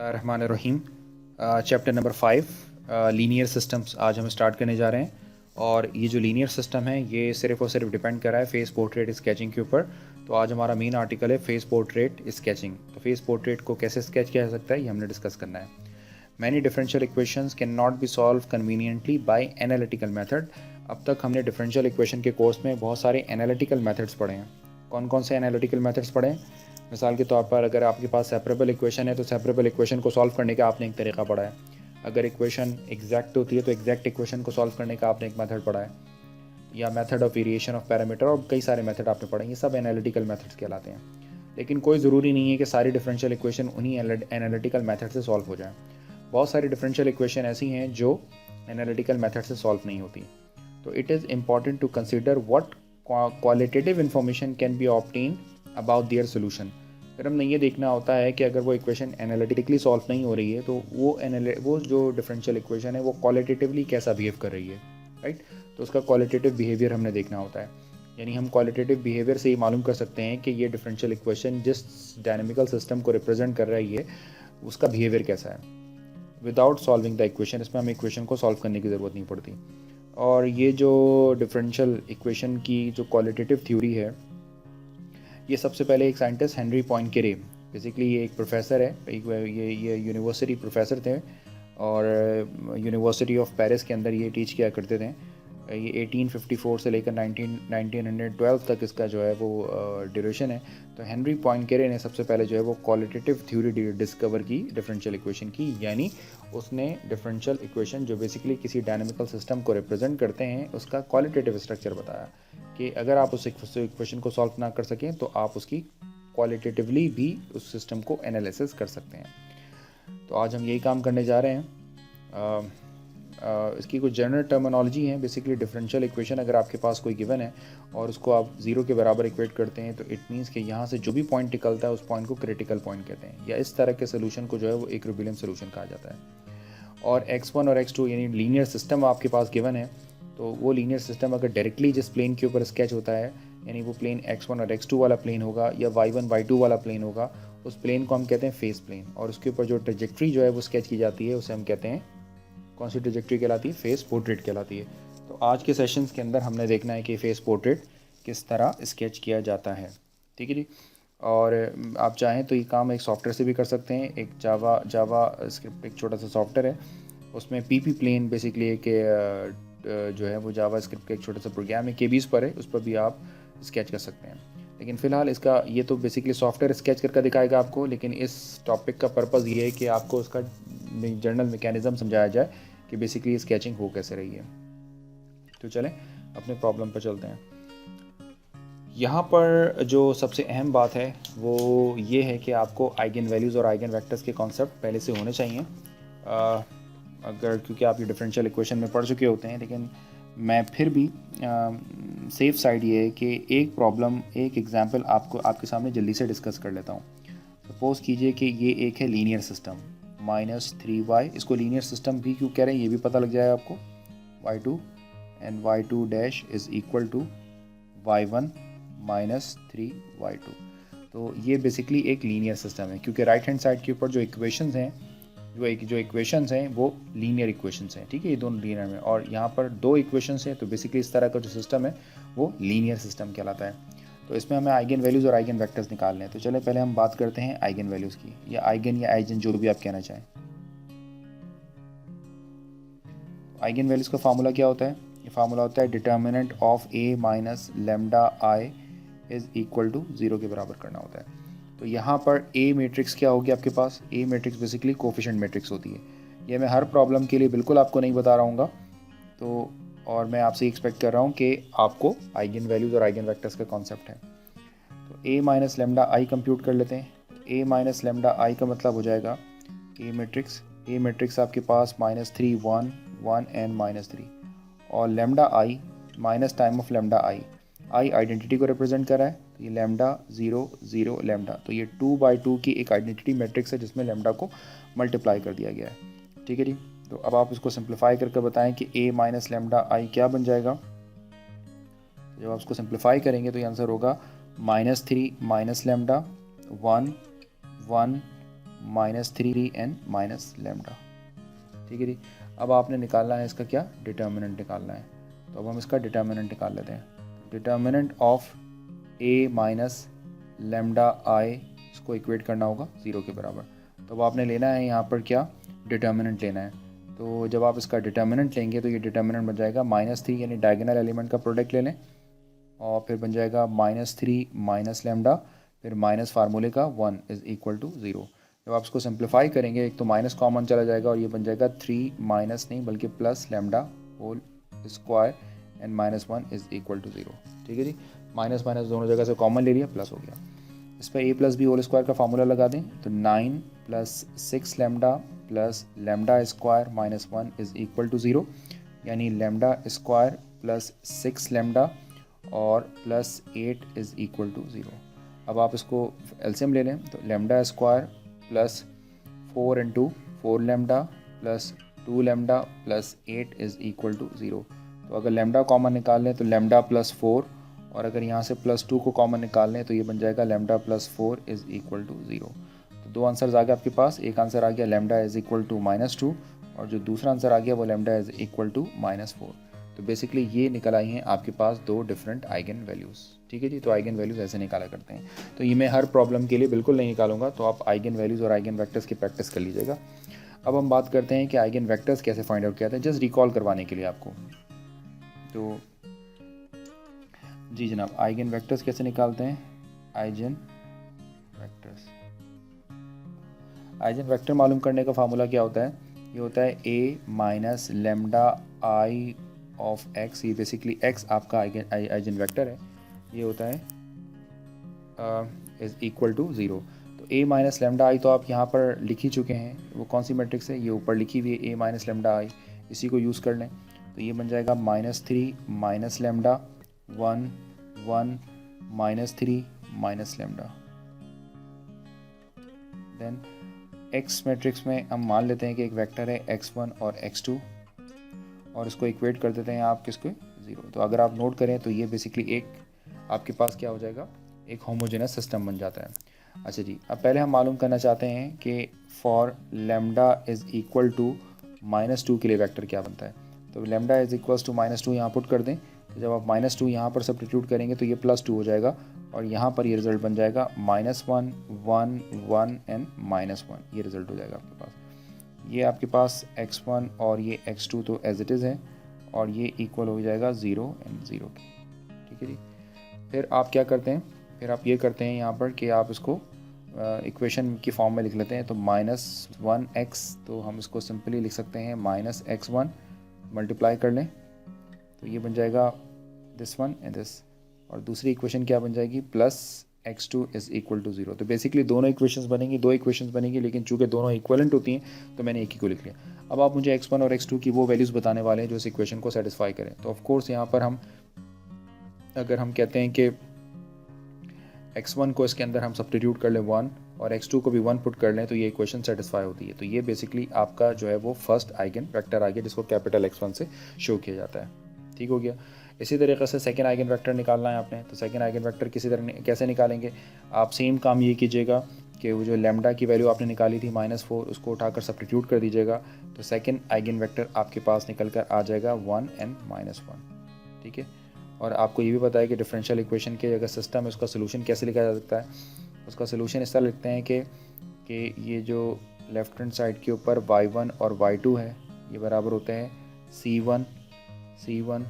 Rahman chapter number 5 linear systems आज हम start करने जा रहे हैं। और ये जो लीनियर सिस्टम है ये सिर्फ और सिर्फ डिपेंड कर रहा है फेस पोर्ट्रेट स्केचिंग के ऊपर। तो आज हमारा मेन आर्टिकल है फेस पोर्ट्रेट स्केचिंग। तो फेस पोर्ट्रेट को कैसे स्केच किया जा सकता है ये हमने डिस्कस करना है। Many differential equations can not be solve conveniently by analytical method. अब तक हमने डिफरेंशियल इक्वेशन के कोर्स में बहुत सारे एनालिटिकल मेथड्स पढ़े हैं। कौन कौन से एनालिटिकल मेथड्स पढ़े हैं? मिसाल के तौर पर अगर आपके पास सेपरेबल इक्वेशन है तो सेपरेबल इक्वेशन को सॉल्व करने का आपने एक तरीका पढ़ा है। अगर इक्वेशन एग्जैक्ट होती है तो एग्जैक्ट इक्वेशन को सॉल्व करने का आपने एक मेथड पढ़ा है, या method of variation of parameter, और कई सारे मेथड आपने पढ़े। ये सब एनालिटिकल मेथड्स कहलाते हैं। लेकिन कोई ज़रूरी नहीं है कि सारी डिफरेंशियल इक्वेशन उन्हीं एनालिटिकल मेथड से सॉल्व हो जाए। बहुत सारी डिफरेंशियल इक्वेशन ऐसी हैं जो एनालिटिकल मेथड से सॉल्व नहीं होती। तो it is important to consider what qualitative information can be obtain about their solution. फिर हमने ये देखना होता है कि अगर वो इक्वेशन एनालिटिकली सॉल्व नहीं हो रही है तो वो जो डिफरेंशियल इक्वेशन है वो क्वालिटेटिवली कैसा बिहेव कर रही है, राइट। तो उसका क्वालिटेटिव बिहेवियर हमने देखना होता है। यानी हम क्वालिटेटिव बिहेवियर से ही मालूम कर सकते हैं कि ये डिफरेंशियल इक्वेशन जिस डायनेमिकल सिस्टम को रिप्रेजेंट कर रही है उसका बिहेवियर कैसा है। विदाउट सॉल्विंग द इक्वेशन, इसमें हमें इक्वेशन को सॉल्व करने की ज़रूरत नहीं पड़ती। और ये जो डिफरेंशियल इक्वेशन की जो क्वालिटेटिव थ्योरी है, ये सबसे पहले एक साइंटिस्ट हेनरी पॉइंकेरे, बेसिकली ये एक प्रोफेसर है, ये यूनिवर्सिटी प्रोफेसर थे और यूनिवर्सिटी ऑफ पेरिस के अंदर ये टीच किया करते थे। ये 1854 से लेकर 1912 तक इसका जो है वो ड्यूरेशन है। तो हेनरी पॉइंकेरे ने सबसे पहले जो है वो क्वालिटेटिव थ्योरी डिस्कवर की डिफरेंशियल इक्वेशन की। यानी उसने डिफरेंशियल इक्वेशन जो बेसिकली किसी डायनेमिकल सिस्टम को रिप्रेजेंट करते हैं उसका क्वालिटेटिव स्ट्रक्चर बताया कि अगर आप उस इक्वेशन को सॉल्व ना कर सकें तो आप उसकी क्वालिटेटिवली भी उस सिस्टम को एनालिसिस कर सकते हैं। तो आज हम यही काम करने जा रहे हैं। इसकी कुछ जनरल टर्मिनोलॉजी है। बेसिकली डिफरेंशियल इक्वेशन अगर आपके पास कोई गिवन है और उसको आप ज़ीरो के बराबर इक्वेट करते हैं तो इट मीन्स कि यहाँ से जो भी पॉइंट निकलता है उस पॉइंट को क्रिटिकल पॉइंट कहते हैं, या इस तरह के सोल्यूशन को जो है वो इक्विलिब्रियम सोल्यूशन कहा जाता है। और x1 और x2 यानी लीनियर सिस्टम आपके पास गिवन है, तो वो लीनियर सिस्टम अगर डायरेक्टली जिस प्लेन के ऊपर स्केच होता है, यानी वो प्लेन x1 और x2 वाला प्लेन होगा या y1 y2 वाला प्लेन होगा, उस प्लेन को हम कहते हैं फेस प्लेन। और उसके ऊपर जो ट्रेजेक्ट्री जो है वो स्केच की जाती है उसे हम कहते हैं, कौन सी ट्रेजेक्ट्री कहलाती है? फेस पोर्ट्रेट कहलाती है। तो आज के सेशंस के अंदर हमने देखना है कि फेस पोर्ट्रेट किस तरह स्केच किया जाता है, ठीक है जी। और आप चाहें तो ये काम एक सॉफ्टवेयर से भी कर सकते हैं। एक जावा स्क्रिप्ट एक छोटा सा सॉफ्टवेयर है, उसमें पीपी प्लेन बेसिकली एक जो है वो जावा स्क्रिप्ट का एक छोटा सा प्रोग्राम है, केबीज पर है, उस पर भी आप स्केच कर सकते हैं। लेकिन फ़िलहाल इसका ये तो बेसिकली सॉफ्टवेयर स्केच करके दिखाएगा आपको, लेकिन इस टॉपिक का पर्पज़ ये है कि आपको उसका जनरल मैकेनिज़्म समझाया जाए कि बेसिकली स्केचिंग हो कैसे रही है। तो चलें अपने प्रॉब्लम पर चलते हैं। यहाँ पर जो सबसे अहम बात है वो ये है कि आपको आइगन वैल्यूज़ और आइगन वेक्टर्स के कॉन्सेप्ट पहले से होने चाहिए। अगर क्योंकि आप ये डिफरेंशियल इक्वेशन में पढ़ चुके होते हैं, लेकिन मैं फिर भी सेफ साइड ये है कि एक प्रॉब्लम, एक एग्जांपल आपके सामने जल्दी से डिस्कस कर लेता हूँ। सपोज़ कीजिए कि ये एक है लीनियर सिस्टम -3y। इसको लीनियर सिस्टम भी क्यों कह रहे हैं ये भी पता लग जाएगा आपको। y2 and y2 dash is equal to y1 -3y2। तो ये बेसिकली एक लीनियर सिस्टम है क्योंकि राइट हैंड साइड के ऊपर जो इक्वेशंस हैं जो इक्वेशंस हैं वो लीनियर इक्वेशंस हैं, ठीक है। ये दोनों लीनियर में, और यहाँ पर दो इक्वेशंस हैं, तो बेसिकली इस तरह का जो सिस्टम है वो लीनियर सिस्टम कहलाता है। तो इसमें हमें आइगन वैल्यूज़ और आइगन वेक्टर्स निकालने हैं। तो चले पहले हम बात करते हैं आइगन वैल्यूज़ की, या आइगन या आइजन जो भी आप कहना चाहें। आइगन वैल्यूज़ का फार्मूला क्या होता है? ये फार्मूला होता है determinant of a minus lambda I is equal to 0 के बराबर करना होता है। तो यहाँ पर A मैट्रिक्स क्या होगी आपके पास? A matrix basically coefficient matrix होती है। ये मैं हर प्रॉब्लम के लिए बिल्कुल आपको नहीं बता रहा हूँ, तो और मैं आपसे एक्सपेक्ट कर रहा हूँ कि आपको आइगन वैल्यूज़ और आइगन वेक्टर्स का कॉन्सेप्ट है। तो A minus lambda I compute कर लेते हैं। A माइनस लेमडा आई का मतलब हो जाएगा A मैट्रिक्स आपके पास -3 1 1 एंड -3, और lambda I minus time of lambda I identity को रिप्रेजेंट कर रहा है। तो ये लेमडा 0 0 लेमडा, तो ये 2/2 की एक आइडेंटिटी मैट्रिक्स है जिसमें लेमडा को मल्टीप्लाई कर दिया गया है, ठीक है जी। तो अब आप इसको सिंप्लीफाई करके बताएं कि a माइनस लेमडा आई क्या बन जाएगा। जब आप इसको सिंप्लीफाई करेंगे तो ये आंसर होगा -3 minus lambda 1 1 -3n minus lambda. ठीक है जी। अब आपने निकालना है इसका क्या, डिटर्मिनेंट निकालना है। तो अब हम इसका डिटर्मिनेंट निकाल लेते हैं। Determinant of a minus lambda आई, इसको इक्वेट करना होगा 0 के बराबर। तो अब आपने लेना है यहाँ पर क्या, डिटर्मिनेंट लेना है। तो जब आप इसका डिटर्मिनेंट लेंगे तो ये डिटर्मिनेंट बन जाएगा -3, यानी डायगोनल एलिमेंट का प्रोडक्ट ले लें, और फिर बन जाएगा -3 माइनस लेमडा, फिर माइनस फार्मूले का 1 इज़ इक्वल टू 0। जब आप इसको सिंप्लीफाई करेंगे, एक तो माइनस कॉमन चला जाएगा और ये बन जाएगा 3 माइनस नहीं बल्कि plus lambda whole square and -1 is equal to 0। ठीक है जी। माइनस माइनस दोनों जगह से कॉमन ले लिया, प्लस हो गया। इस पर a plus B whole square का फार्मूला लगा दें, तो 9 plus 6 lambda plus lambda square minus 1 is equal to 0, यानी लेमडा स्क्वायर प्लस 6 लेमडा और प्लस 8 इज़ इक्वल टू 0। अब आप इसको एलसीएम ले लें, तो lambda square plus 4 into 4 lambda plus 2 lambda plus 8 is equal to 0। तो अगर लेमडा कॉमन निकाल लें तो लेमडा प्लस 4, और अगर यहाँ से प्लस 2 को कॉमन निकाल लें तो ये बन जाएगा lambda plus 4 is equal to 0। तो दो आंसर्स आ गए आपके पास। एक आंसर आ गया लेमडा इज़ इक्वल टू -2, और जो दूसरा आंसर आ गया वो लेमडा इज़ इक्वल टू -4। तो बेसिकली ये निकल आई हैं आपके पास दो डिफरेंट आइगन वैल्यूज़। ठीक है जी। तो आइगन वैल्यूज़ ऐसे निकाला करते हैं। तो ये मैं हर प्रॉब्लम के लिए बिल्कुल नहीं निकालूंगा, तो आप आइगन वैल्यूज़ और आइगन वेक्टर्स की प्रैक्टिस कर लीजिएगा। अब हम बात करते हैं कि आइगन वेक्टर्स कैसे फाइंड आउट किया था, जस्ट रिकॉल करवाने के लिए आपको। तो जी जनाब, आइगन वेक्टर्स कैसे निकालते हैं, आइगन वेक्टर मालूम करने का फार्मूला क्या होता है, ये होता है a minus lambda I of x। ये बेसिकली x आपका आइगन वेक्टर है, ये होता है इज इक्वल टू 0। तो a माइनस लेमडा आई तो आप यहाँ पर लिख ही चुके हैं, वो कौन सी मैट्रिक्स है, ये ऊपर लिखी हुई है a माइनस लेमडा आई, इसी को यूज़ कर लें। तो ये बन जाएगा -3 minus lambda 1 1 -3 minus lambda. Then x matrix में हम मान लेते हैं कि एक वेक्टर है x1 और x2, और इसको इक्वेट कर देते हैं आप किसको, 0। तो अगर आप नोट करें तो ये बेसिकली एक आपके पास क्या हो जाएगा, एक होमोजेनस सिस्टम बन जाता है। अच्छा जी, अब पहले हम मालूम करना चाहते हैं कि for lambda is equal to -2 के लिए वेक्टर क्या बनता है। तो लेमडा इज़ इक्वल टू -2 यहाँ पुट कर दें, तो जब आप -2 यहाँ पर सब्स्टिट्यूट करेंगे तो ये +2 हो जाएगा, और यहाँ पर ये रिज़ल्ट बन जाएगा -1 1 1 एंड -1, ये रिज़ल्ट हो जाएगा आपके पास। ये आपके पास x1 और ये x2 तो एज इट इज़ है, और ये इक्वल हो जाएगा 0 एंड 0 के। ठीक है जी। फिर आप क्या करते हैं, फिर आप ये करते हैं यहाँ पर कि आप इसको इक्वेशन की फॉर्म में लिख लेते हैं। तो -1x, तो हम इसको सिंपली लिख सकते हैं -x1 मल्टीप्लाई कर लें, तो ये बन जाएगा दिस वन एंड दिस, और दूसरी इक्वेशन क्या बन जाएगी, +x2 इज़ इक्वल टू 0। तो बेसिकली दोनों इक्वेशंस बनेंगी, दो इक्वेशंस बनेंगी, लेकिन चूंकि दोनों इक्वलेंट होती हैं तो मैंने एक ही को लिख लिया। अब आप मुझे x1 और x2 की वो वैल्यूज़ बताने वाले हैं जो इस इक्वेशन को सेटिस्फाई करें। तो ऑफकोर्स यहाँ पर हम अगर हम कहते हैं कि x1 को इसके अंदर हम सब्स्टिट्यूट कर लें 1, और x2 को भी 1 पुट कर लें, तो ये इक्वेशन सेटिस्फाई होती है। तो ये बेसिकली आपका जो है वो फर्स्ट आइगन वेक्टर आ गया, जिसको कैपिटल X1 से शो किया जाता है। ठीक हो गया। इसी तरीके से सेकंड आइगन वेक्टर निकालना है आपने। तो सेकंड आइगन वेक्टर कैसे निकालेंगे, आप सेम काम ये कीजिएगा कि वो जो लेमडा की वैल्यू आपने निकाली थी -4, उसको उठाकर सब्स्टिट्यूट कर दीजिएगा, तो सेकंड आइगन वेक्टर आपके पास निकल कर आ जाएगा 1 एंड -1। ठीक है। और आपको ये भी पता है कि डिफरेंशियल इक्वेशन के अगर सिस्टम है उसका सोल्यूशन कैसे लिखा जा सकता है। उसका सोल्यूशन इस तरह लिखते हैं कि ये जो लेफ्ट हैंड साइड के ऊपर y1 और y2 है, ये बराबर होते हैं c1 x1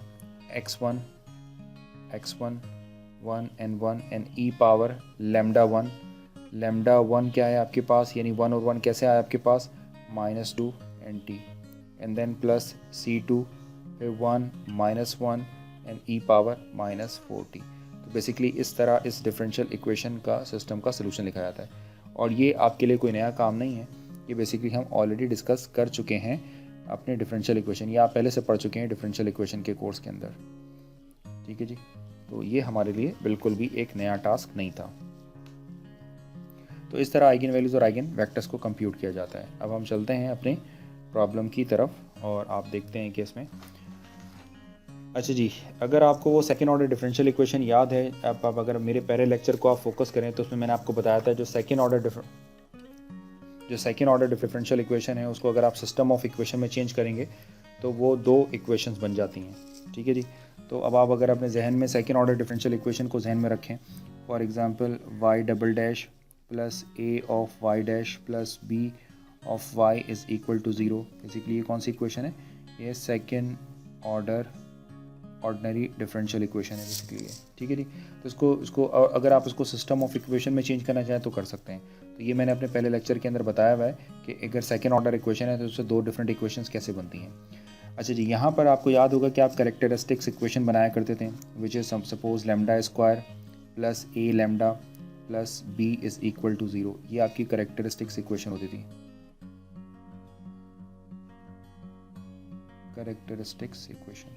1 and e power lambda 1 क्या है आपके पास, यानी 1 और 1 कैसे आया आपके पास, -2 and t, and then plus c2 फिर 1 -1 एंड e पावर -4t। तो बेसिकली इस तरह इस डिफरेंशियल इक्वेशन का सिस्टम का सोल्यूशन लिखा जाता है। और ये आपके लिए कोई नया काम नहीं है, ये बेसिकली हम ऑलरेडी डिस्कस कर चुके हैं अपने डिफरेंशियल इक्वेशन, ये आप पहले से पढ़ चुके हैं डिफरेंशियल इक्वेशन के कोर्स के अंदर। ठीक है जी। तो ये हमारे लिए बिल्कुल भी एक नया टास्क नहीं था। तो इस तरह आइगन वैल्यूज़ और आइगन वेक्टर्स को कंप्यूट किया जाता है। अब हम चलते हैं अपने प्रॉब्लम की तरफ, और आप देखते हैं कि इसमें अच्छा जी, अगर आपको वो सेकेंड ऑर्डर डिफरेंशियल इक्वेशन याद है, आप अगर मेरे पहले लेक्चर को आप फोकस करें तो उसमें मैंने आपको बताया था जो सेकेंड ऑर्डर जो सेकेंड ऑर्डर डिफरेंशियल इक्वेशन है उसको अगर आप सिस्टम ऑफ इक्वेशन में चेंज करेंगे तो वो दो इक्वेशंस बन जाती हैं, ठीक है जी। तो अब आप अगर अपने जहन में सेकेंड ऑर्डर डिफरेंशियल इक्वेशन को जहन में रखें, for example Y double dash plus A of Y dash plus B of Y is equal to zero, basically ये कौन सी इक्वेशन है, ये second order ordinary differential equation है बेसिकली ये, ठीक है जी। तो इसको अगर आप इसको सिस्टम ऑफ इक्वेशन में चेंज करना चाहें तो कर सकते हैं। तो ये मैंने अपने पहले लेक्चर के अंदर बताया हुआ है कि अगर सेकेंड ऑर्डर इक्वेशन है तो उससे दो डिफरेंट इक्वेशंस कैसे बनती हैं। अच्छा जी, यहाँ पर आपको याद होगा कि आप कैरेक्टरिस्टिक्स इक्वेशन बनाया करते थे, which is suppose lambda square plus A lambda plus B is equal to zero, ये आपकी कैरेक्टरिस्टिक्स इक्वेशन होती थी, कैरेक्टरिस्टिक्स इक्वेशन,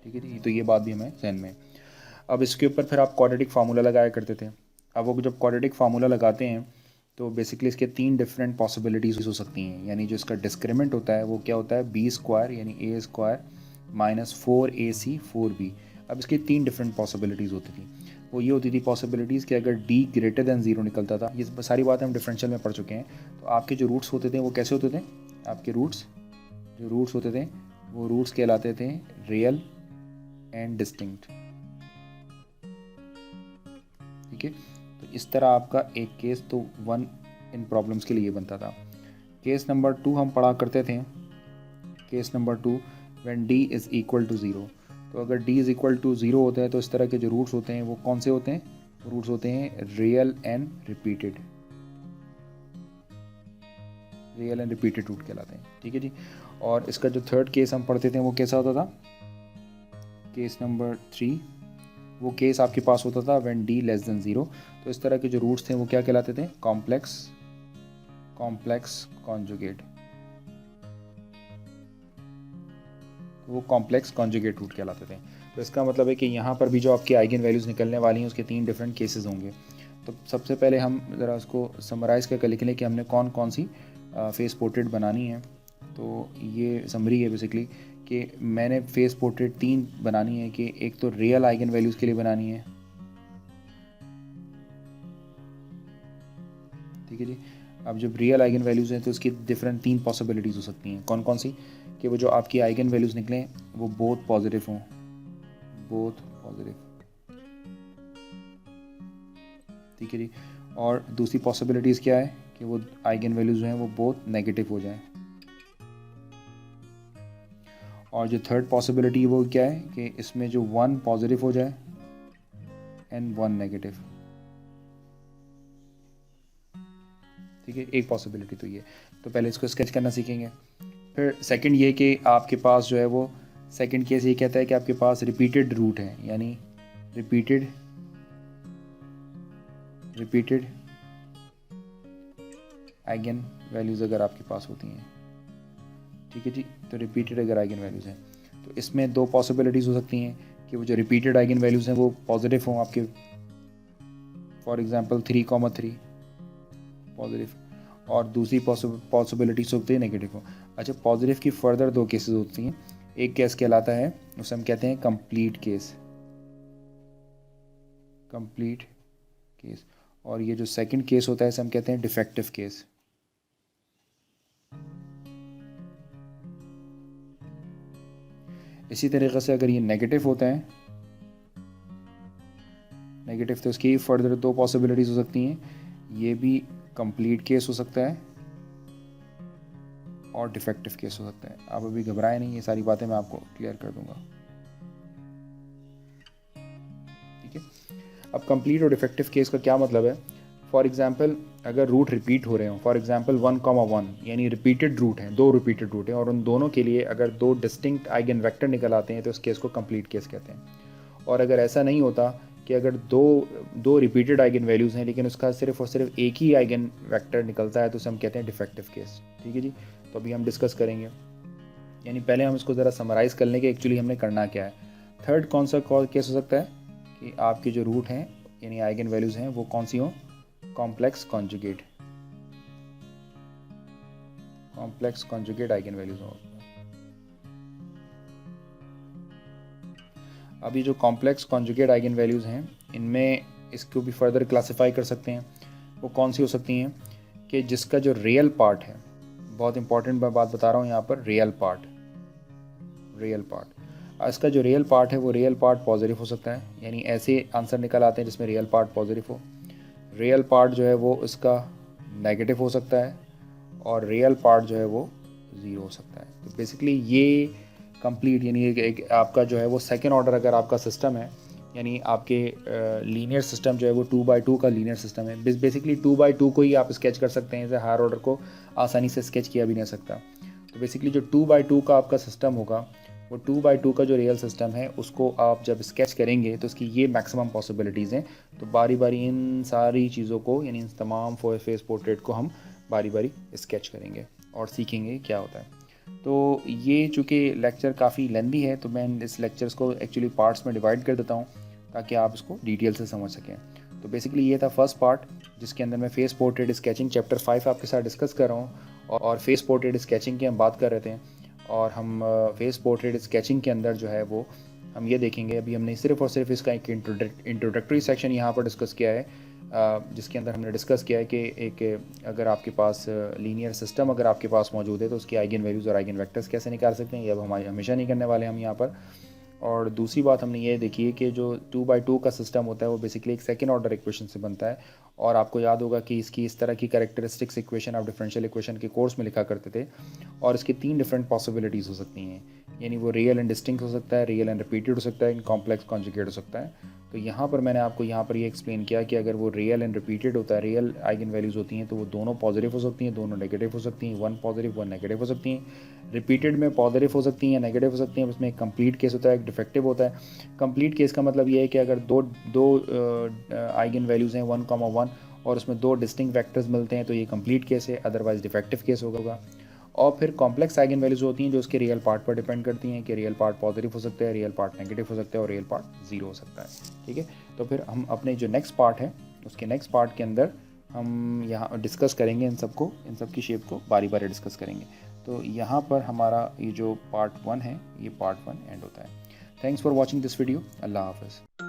ठीक है जी। तो ये बात भी हमें ध्यान में। अब इसके ऊपर फिर आप क्वाड्रेटिक फार्मूला लगाया करते थे। अब वो जब क्वाड्रेटिक फार्मूला लगाते हैं तो बेसिकली इसके तीन डिफरेंट पॉसिबिलिटीज़ हो सकती हैं, यानी जो इसका डिस्क्रिमेंट होता है वो क्या होता है, बी स्क्वायर यानी ए स्क्वायर माइनस 4ac 4b। अब इसकी तीन डिफरेंट पॉसिबिलिटीज़ होती थी। वो ये होती थी पॉसिबिलिटीज़ कि अगर d ग्रेटर दैन ज़ीरो निकलता था, ये सारी बातें हम डिफरेंशियल में पढ़ चुके हैं। तो आपके जो रूट्स होते थे वो कैसे होते थे, आपके जो रूट्स होते थे वो रूट्स कहलाते थे रियल एंड डिस्टिंक्ट, ठीक है। तो इस तरह आपका एक केस तो वन इन प्रॉब्लम्स के लिए बनता था। केस नंबर 2 हम पढ़ा करते थे, case number 2 when d is equal to zero. तो अगर d is equal to zero होता है तो इस तरह के जो रूट्स होते हैं वो कौन से होते हैं, रूट्स होते हैं real and repeated, real and repeated root कहलाते हैं, ठीक है जी। और इसका जो थर्ड केस हम पढ़ते थे वो कैसा होता था, केस नंबर 3, वो केस आपके पास होता था when d less than zero. तो इस तरह के जो रूट्स थे वो क्या कहलाते थे, कॉम्प्लेक्स कॉन्जुगेट, वो कॉम्प्लेक्स कॉन्जुगेट रूट कहलाते थे। तो इसका मतलब है कि यहाँ पर भी जो आपकी आइगन वैल्यूज़ निकलने वाली हैं उसके तीन डिफरेंट केसेस होंगे। तो सबसे पहले हम ज़रा उसको समराइज़ करके लिख लें कि हमने कौन कौन सी फेस पोर्ट्रेट बनानी है। तो ये समरी है बेसिकली कि मैंने फेस पोर्ट्रेट तीन बनानी है, कि एक तो रियल आइगन वैल्यूज़ के लिए बनानी है, ठीक है जी। अब जब रियल आइगन वैल्यूज़ हैं तो उसकी डिफरेंट तीन पॉसिबिलिटीज़ हो सकती हैं, कौन कौन सी, कि वो जो आपकी आइगन वैल्यूज़ निकलें वो बोथ पॉजिटिव हों, बोथ पॉजिटिव, ठीक है जी। और दूसरी पॉसिबिलिटीज़ क्या है कि वो आइगन वैल्यूज़ हैं वो बोथ नेगेटिव हो जाएं। और जो थर्ड पॉसिबिलिटी वो क्या है कि इसमें जो वन पॉजिटिव हो जाए एंड वन नेगेटिव, ठीक है, एक पॉसिबिलिटी तो ये। तो पहले इसको स्केच करना सीखेंगे। फिर सेकंड ये कि आपके पास जो है वो सेकंड केस ये कहता है कि आपके पास रिपीटेड रूट है, यानी रिपीटेड आइगन वैल्यूज़ अगर आपके पास होती हैं, ठीक है जी। तो रिपीटेड अगर आइगन वैल्यूज़ हैं तो इसमें दो पॉसिबिलिटीज़ हो सकती हैं कि वो जो रिपीटेड आइगन वैल्यूज़ हैं वो पॉजिटिव हों आपके, फॉर एग्जांपल 3,3 पॉजिटिव, और दूसरी पॉसिबिलिटीज़ होती है नेगेटिव हो। अच्छा, पॉजिटिव की फर्दर दो केसेस होती हैं। एक केस कहलाता है, उसे हम कहते हैं कंप्लीट केस, और ये जो सेकंड केस होता है इसे हम कहते हैं डिफेक्टिव केस। इसी तरीके से अगर ये नेगेटिव होता है, नेगेटिव, तो उसकी फर्दर दो पॉसिबिलिटीज़ हो सकती हैं, ये भी कंप्लीट केस हो सकता है और डिफेक्टिव केस हो सकता है। आप अभी घबराएं नहीं, ये सारी बातें मैं आपको क्लियर कर दूंगा, ठीक है। अब कंप्लीट और डिफेक्टिव केस का क्या मतलब है, फॉर एग्जांपल अगर रूट रिपीट हो रहे हो, फॉर एग्जांपल 1,1 यानी रिपीटेड रूट हैं, दो रिपीटेड रूट हैं और उन दोनों के लिए अगर दो डिस्टिंक्ट आइगन वेक्टर निकल आते हैं तो उस केस को कंप्लीट केस कहते हैं। और अगर ऐसा नहीं होता कि अगर दो रिपीटेड आइगन वैल्यूज़ हैं लेकिन उसका सिर्फ और सिर्फ एक ही आइगन वेक्टर निकलता है तो उसे हम कहते हैं डिफेक्टिव केस, ठीक है जी। तो अभी हम डिस्कस करेंगे, यानी पहले हम इसको ज़रा समराइज़ कर लें कि एक्चुअली हमने करना क्या है। थर्ड कौन सा केस हो सकता है कि आपके जो रूट हैं यानी आइगन वैल्यूज़ हैं वो कौन सी हों, कॉम्प्लेक्स कॉन्जुगेट आइगन वैल्यूज़ हों। अभी जो कॉम्प्लेक्स कॉन्जुगेट आइगन वैल्यूज़ हैं इनमें इसको भी फर्दर क्लासिफाई कर सकते हैं। वो कौन सी हो सकती हैं कि जिसका जो रियल पार्ट है, बहुत इंपॉर्टेंट मैं बात बता रहा हूँ यहाँ पर, रियल पार्ट, इसका जो रियल पार्ट है वो रियल पार्ट पॉजिटिव हो सकता है, यानी ऐसे आंसर निकल आते हैं जिसमें रियल पार्ट पॉजिटिव हो। रियल पार्ट जो है वो इसका नेगेटिव हो सकता है, और रियल पार्ट जो है वो ज़ीरो हो सकता है। तो बेसिकली ये कंप्लीट, यानी एक आपका जो है वो सेकेंड ऑर्डर अगर आपका सिस्टम है, यानी आपके लीनियर सिस्टम जो है वो 2x2 का लीनियर सिस्टम है। बेसिकली 2x2 को ही आप स्केच कर सकते हैं, जैसे हायर ऑर्डर को आसानी से स्केच किया भी नहीं सकता। तो बेसिकली जो 2x2 का आपका सिस्टम होगा, वो 2x2 का जो रियल सिस्टम है उसको आप जब स्केच करेंगे तो उसकी ये मैक्सिमम पॉसिबिलिटीज़ हैं। तो बारी बारी इन सारी चीज़ों को, यानी इन तमाम फेस पोर्ट्रेट को हम बारी बारी स्केच करेंगे और सीखेंगे क्या होता है। तो ये चूँकि लेक्चर काफ़ी लेंदी है, तो मैं इस लेक्चर्स को एक्चुअली पार्ट्स में डिवाइड कर देता हूँ ताकि आप इसको डिटेल से समझ सकें। तो बेसिकली ये था फर्स्ट पार्ट, जिसके अंदर मैं फेस पोर्ट्रेट स्केचिंग चैप्टर 5 आपके साथ डिस्कस कर रहा हूँ। और फेस पोर्ट्रेट स्केचिंग की हम बात कर रहे थे, और हम फेस पोर्ट्रेट स्केचिंग के अंदर जो है वो हम ये देखेंगे, अभी हमने सिर्फ और सिर्फ इसका एक इंट्रोडक्टरी सेक्शन यहाँ पर डिस्कस किया है, जिसके अंदर हमने डिस्कस किया है कि एक अगर आपके पास लीनियर सिस्टम अगर आपके पास मौजूद है तो उसकी आइगन वैल्यूज़ और आइगन वेक्टर्स कैसे निकाल सकते हैं, ये अब हम हमेशा नहीं करने वाले हम यहाँ पर। और दूसरी बात हमने ये देखी है कि जो 2x2 का सिस्टम होता है वो बेसिकली एक सेकेंड ऑर्डर इक्वेशन से बनता है, और आपको याद होगा कि इसकी इस तरह की कैरेक्टरिस्टिक्स इक्वेशन आप डिफरेंशियल इक्वेशन के कोर्स में लिखा करते थे, और इसकी 3 डिफरेंट पॉसिबिलिटीज़ हो सकती हैं, यानी वो रियल एंड डिस्टिंक्ट हो सकता है, रियल एंड रिपीटेड हो सकता है, कॉम्प्लेक्स कॉन्जुगेट हो सकता है। तो यहाँ पर मैंने आपको यहाँ पर ये एक्सप्लेन किया कि अगर वो रियल एंड रिपीटेड होता है, रियल आइगन वैल्यूज़ होती हैं, तो वो दोनों पॉजिटिव हो सकती हैं, दोनों नेगेटिव हो सकती हैं, वन पॉजिटिव वन नेगेटिव हो सकती हैं। रिपीटेड में पॉजिटिव हो सकती हैं, नेगेटिव हो सकती हैं, उसमें एक कंप्लीट केस होता है, एक डिफेक्टिव होता है। कंप्लीट केस का मतलब ये है कि अगर दो आइगन वैल्यूज़ हैं 1,1 और उसमें 2 डिस्टिंक्ट वेक्टर्स मिलते हैं तो ये कंप्लीट केस है, अदरवाइज डिफेक्टिव केस होगा। और फिर कॉम्प्लेक्स आइगन वैल्यूज होती हैं जो उसके रियल पार्ट पर डिपेंड करती हैं, कि रियल पार्ट पॉजिटिव हो सकता है, रियल पार्ट नेगेटिव हो सकता है, और रियल पार्ट ज़ीरो हो सकता है। ठीक है, तो फिर हम अपने जो नेक्स्ट पार्ट है उसके नेक्स्ट पार्ट के अंदर हम यहाँ डिस्कस करेंगे इन सब की शेप को बारी बारी डिस्कस करेंगे। तो यहाँ पर हमारा ये जो पार्ट 1 है, ये पार्ट 1 एंड होता है। Thanks for watching this video. अल्लाह हाफ़िज़।